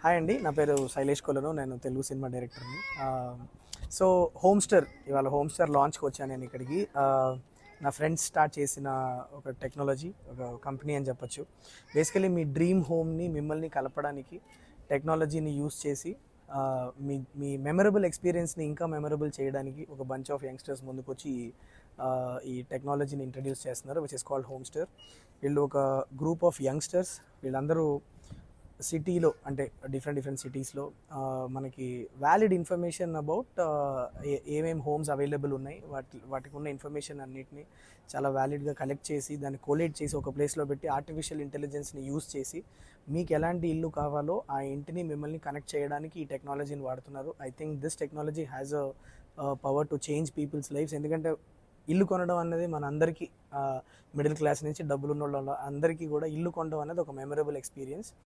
Hi అండి, నా పేరు శైలేష్ కొలను. నేను తెలుగు సినిమా డైరెక్టర్ని. సో హోమ్స్టర్, ఇవాళ హోమ్స్టర్ లాంచ్కి వచ్చాను నేను ఇక్కడికి. నా ఫ్రెండ్స్ స్టార్ట్ చేసిన ఒక టెక్నాలజీ, ఒక కంపెనీ అని చెప్పొచ్చు. బేసికలీ మీ డ్రీమ్ హోమ్ని మిమ్మల్ని కలపడానికి టెక్నాలజీని యూస్ చేసి మీ మీ మెమరబుల్ ఎక్స్పీరియన్స్ని ఇంకా మెమరబుల్ చేయడానికి ఒక బంచ్ ఆఫ్ యంగ్స్టర్స్ ముందుకొచ్చి ఈ టెక్నాలజీని ఇంట్రడ్యూస్ చేస్తున్నారు, విచ్ ఇస్ కాల్డ్ హోమ్స్టర్. వీళ్ళు ఒక గ్రూప్ ఆఫ్ యంగ్స్టర్స్. వీళ్ళందరూ సిటీలో, అంటే డిఫరెంట్ సిటీస్లో మనకి వ్యాలిడ్ ఇన్ఫర్మేషన్ అబౌట్ ఏమేమి హోమ్స్ అవైలబుల్ ఉన్నాయి, వాటికి ఉన్న ఇన్ఫర్మేషన్ అన్నిటిని చాలా వ్యాలిడ్గా కలెక్ట్ చేసి దాన్ని కోలేట్ చేసి ఒక ప్లేస్లో పెట్టి ఆర్టిఫిషియల్ ఇంటెలిజెన్స్ని యూస్ చేసి మీకు ఎలాంటి ఇల్లు కావాలో ఆ ఇంటిని మిమ్మల్ని కనెక్ట్ చేయడానికి ఈ టెక్నాలజీని వాడుతున్నారు. I think this technology has a power to change people's lifes. ఎందుకంటే ఇల్లు కొనడం అనేది మన అందరికీ, మిడిల్ క్లాస్ నుంచి డబ్బులు ఉన్న వాళ్ళ అందరికీ కూడా ఇల్లు కొనడం అనేది ఒక మెమరబుల్ ఎక్స్పీరియన్స్.